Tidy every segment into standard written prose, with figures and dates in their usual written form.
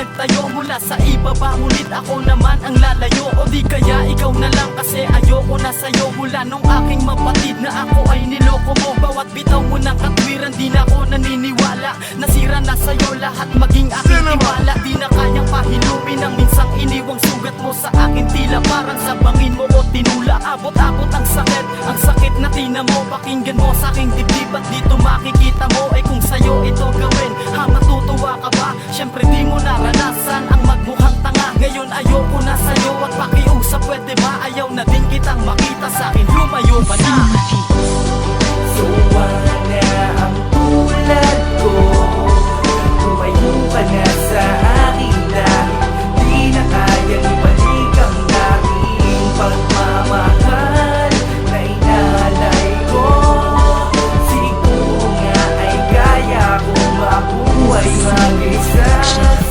nagtayo mula sa ibaba, ngunit ako naman ang lalayo. O di kaya ikaw na lang, kasi ayoko na sa'yo. Mula nung aking mapatid na ako ay niloko mo. Bawat bitaw mo ng katwiran, di na ako naniniwala. Nasira na sa'yo lahat, maging aking tiwala. Di na kayang pahiluin ang minsang iniwang sugat mo sa akin. Tila parang sa bangin mo o tinula. Abot-abot ang sakit na tina mo. Pakinggan mo sa aking dibdib at dito makikita mo. Eh kung sa'yo ito gawin, ha, matutuwa ka ba? Syempre di mo naranasan ang magmukhang tanga. Ngayon ayoko na sa'yo at pakiusap, pwede ba? Ayaw na din kitang makita sa'kin, lumayo ka na. So wala ang tulad ko, lumayo ka na sa akin dahil di na kayang ibalik ang aking pagmamahal na inalay ko. Siguro nga ay kaya kong mabuhay mag-isa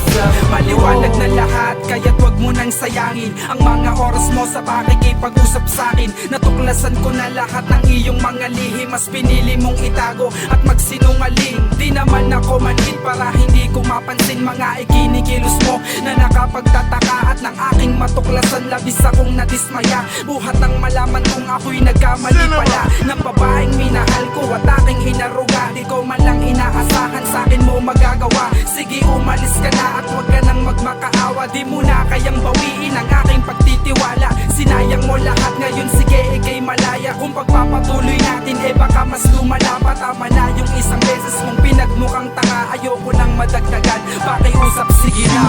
sa mundo. Maliwanag na lahat, kaya't wag mo nang sayangin ang mga oras mo sa pakikipag-usap sa'kin. Natuklasan ko na lahat ng iyong mga lihim, mas pinili mong itago at magsinungaling. Di naman ako manhid para hindi ko mapansin mga ikinikilos mo na nakapagtataka. At ng aking matuklasan, labis akong nadismaya. Buhat ng malaman kong ako'y nagkamali pala ng babaeng minahal ko at aking hinaruga. Di ko man lang inaasahan, sa'kin mo magagawa. Sige, umalis ka na at wag ka nang magmakaawa. Di mo na kayang bawiin ang aking pagtitiwala. Sinayang mo lahat ngayon, sige ikay malaya. Kung pagpapatuloy natin eh baka mas lumala pa. Tama na yung isang beses mong pinagmukhang tanga. Ayoko nang madagdagan, pakiusap sige na.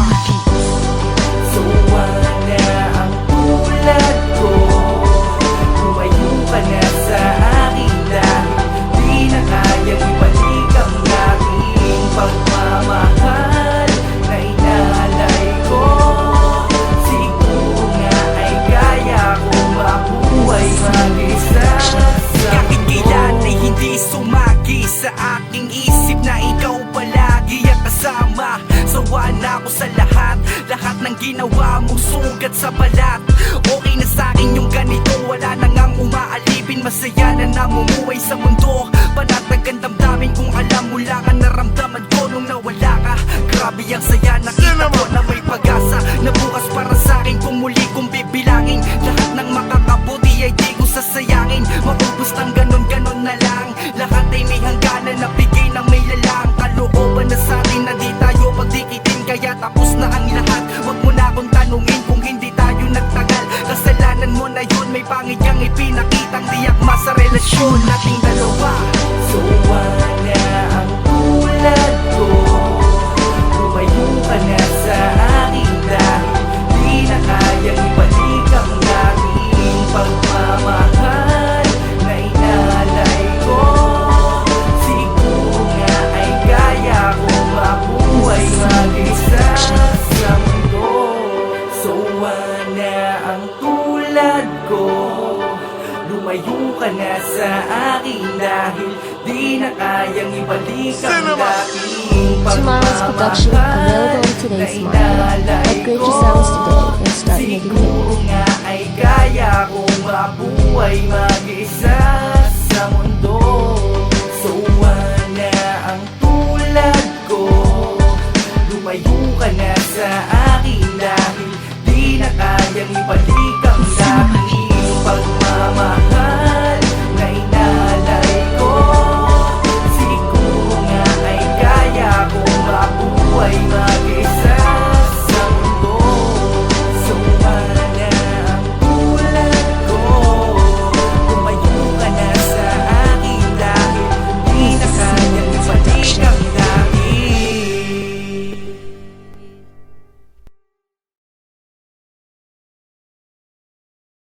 So wala ang tulad ko, lumayo ka na sa akin dahil di na kayang ibalik ang aking pagmamahal na inalay ko. Siguro nga ay kaya kong mabuhay mag-isa sa Kahit mundo. kailan ay hindi sumagi sa aking isip na ikaw palagi ang kasama. Sawa na ako sa lahat ng ginawa mong sugat sa balat. Okay na sa'kin yung ganito, wala na ngang umaalipin. Masaya na namumuhay sa mundo, panatag ang damdamin kung alam mo lang ang naramdaman ko nung nawala ka. Grabe ang saya, nakita ko na may pag-asa na bukas para sa'kin. Kung muli kong bibilangin lahat ng makakabuti ay di ko sasayangin. Maubos ng ganon-ganon na lang, lahat ay may hangganan na bigay ng may lalang. Kalooban na sa'tin na di tayo pagdikitin, kaya tapos na ang lahat. Wag mo na akong tanungin kung hindi tayo nagtagal. Kasalanan mo na yun, may pangit kang ipinakitang di akma sa relasyon nating dalawa. So wala ang tulad ko, lumayo ka na sa akin dahil di na kayang ibalik ang aking pagmamahal na inalay ko. Siguro nga ay kaya kong mabuhay mag-isa sa mundo. So wala ang tulad ko, lumayo ka na sa akin dahil di na kayang ibalik ang aking Tomorrow's production available in today's market. Upgrade your sounds today and start making Siguro nga ay kaya kong mabuhay mag-isa sa mundo. So wala ang tulad ko, lumayo ka na sa akin dahil di na kayang ibalik